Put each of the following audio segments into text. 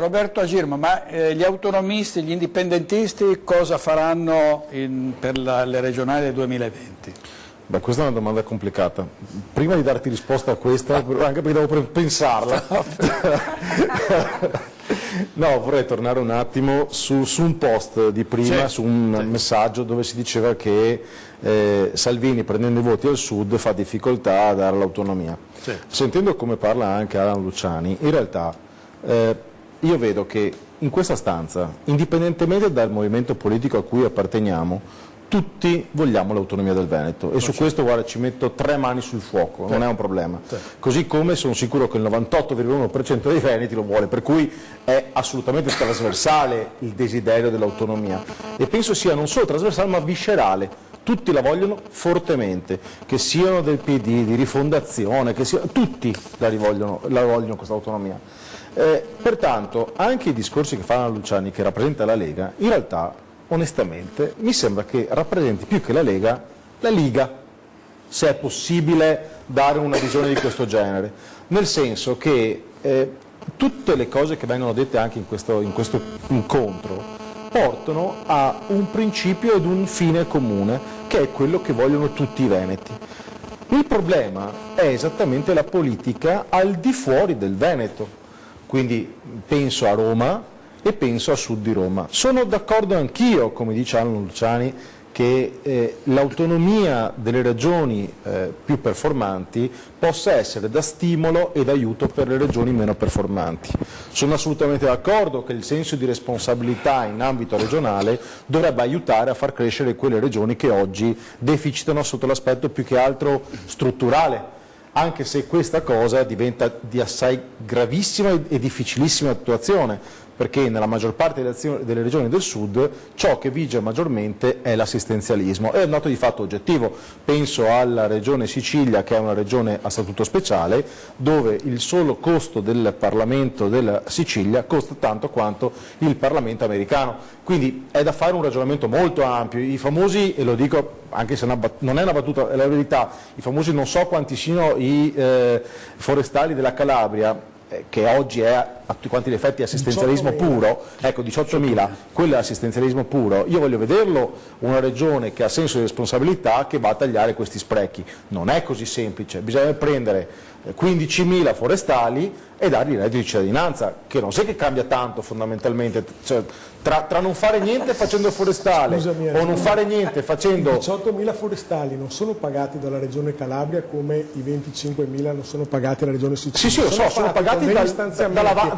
Roberto Agirma, ma gli autonomisti, gli indipendentisti cosa faranno per le regionali del 2020? Beh, questa è una domanda complicata. Prima di darti risposta a questa, anche perché devo pensarla, no, vorrei tornare un attimo su un post di prima, su un messaggio dove si diceva che Salvini, prendendo i voti al Sud, fa difficoltà a dare l'autonomia. Sentendo come parla anche Alan Luciani, in realtà io vedo che in questa stanza, indipendentemente dal movimento politico a cui apparteniamo, tutti vogliamo l'autonomia del Veneto e su questo, guarda, ci metto 3 mani sul fuoco, non è un problema. Così come sono sicuro che il 98,1% dei veneti lo vuole, per cui è assolutamente trasversale il desiderio dell'autonomia e penso sia non solo trasversale ma viscerale. Tutti la vogliono fortemente, che siano del PD, di Rifondazione, che siano, tutti la vogliono questa autonomia. Pertanto anche i discorsi che fa Luciani, che rappresenta la Lega, in realtà onestamente mi sembra che rappresenti più che la Lega, la Liga, se è possibile dare una visione di questo genere, nel senso che tutte le cose che vengono dette anche in questo incontro portano a un principio ed un fine comune, che è quello che vogliono tutti i veneti. Il problema è esattamente la politica al di fuori del Veneto, quindi penso a Roma e penso a sud di Roma. Sono d'accordo anch'io, come dice Alan Luciani, che l'autonomia delle regioni più performanti possa essere da stimolo ed aiuto per le regioni meno performanti. Sono assolutamente d'accordo che il senso di responsabilità in ambito regionale dovrebbe aiutare a far crescere quelle regioni che oggi deficitano sotto l'aspetto più che altro strutturale, anche se questa cosa diventa di assai gravissima e difficilissima attuazione, perché nella maggior parte delle regioni del sud ciò che vige maggiormente è l'assistenzialismo. È un dato di fatto oggettivo. Penso alla regione Sicilia, che è una regione a statuto speciale, dove il solo costo del Parlamento della Sicilia costa tanto quanto il Parlamento americano. Quindi è da fare un ragionamento molto ampio. I famosi, e lo dico anche se non è una battuta, è la verità, i famosi non so quanti siano i forestali della Calabria, che oggi è a tutti quanti gli effetti assistenzialismo puro, ecco 18.000, quello è assistenzialismo puro. Io voglio vederlo una regione che ha senso di responsabilità, che va a tagliare questi sprechi. Non è così semplice, bisogna prendere 15.000 forestali e dargli il reddito di cittadinanza, che non so che cambia tanto fondamentalmente, cioè, tra non fare niente facendo forestale o non fare niente facendo... 18.000 forestali non sono pagati dalla regione Calabria come i 25.000 non sono pagati dalla regione Sicilia. Sì, lo so, sono pagati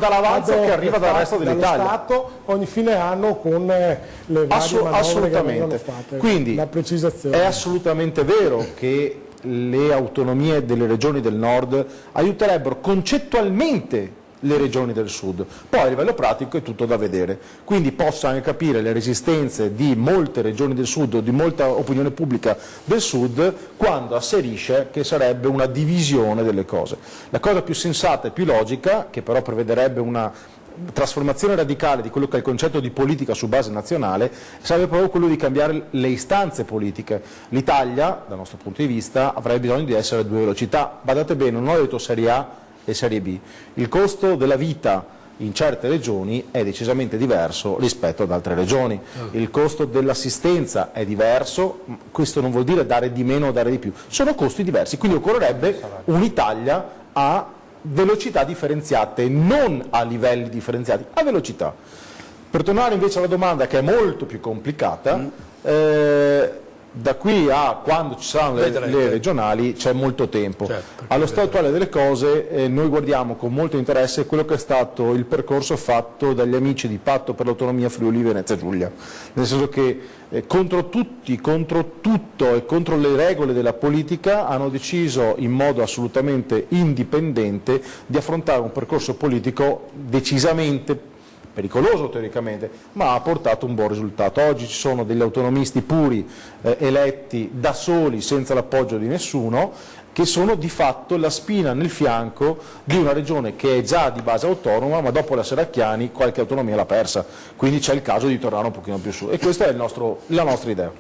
dall'avanzo che arriva dal resto dell'Italia. Dallo Stato ogni fine anno con le varie manovre che vengono fatte. Quindi la precisazione. È assolutamente vero che le autonomie delle regioni del nord aiuterebbero concettualmente le regioni del sud, poi a livello pratico è tutto da vedere, quindi posso anche capire le resistenze di molte regioni del sud o di molta opinione pubblica del sud quando asserisce che sarebbe una divisione delle cose. La cosa più sensata e più logica, che però prevederebbe una trasformazione radicale di quello che è il concetto di politica su base nazionale, sarebbe proprio quello di cambiare le istanze politiche. L'Italia, dal nostro punto di vista, avrebbe bisogno di essere a 2 velocità. Badate bene, non ho detto Serie A e Serie B. Il costo della vita in certe regioni è decisamente diverso rispetto ad altre regioni. Il costo dell'assistenza è diverso, questo non vuol dire dare di meno o dare di più, sono costi diversi, quindi occorrerebbe un'Italia a velocità differenziate, non a livelli differenziati, a velocità. Per tornare invece alla domanda, che è molto più complicata, da qui a quando ci saranno le regionali c'è molto tempo. Allo stato attuale delle cose noi guardiamo con molto interesse quello che è stato il percorso fatto dagli amici di Patto per l'Autonomia Friuli Venezia Giulia, nel senso che contro tutti, contro tutto e contro le regole della politica hanno deciso in modo assolutamente indipendente di affrontare un percorso politico decisamente pericoloso teoricamente, ma ha portato un buon risultato. Oggi ci sono degli autonomisti puri eletti da soli, senza l'appoggio di nessuno, che sono di fatto la spina nel fianco di una regione che è già di base autonoma, ma dopo la Serracchiani qualche autonomia l'ha persa, quindi c'è il caso di tornare un pochino più su, e questa è la nostra idea.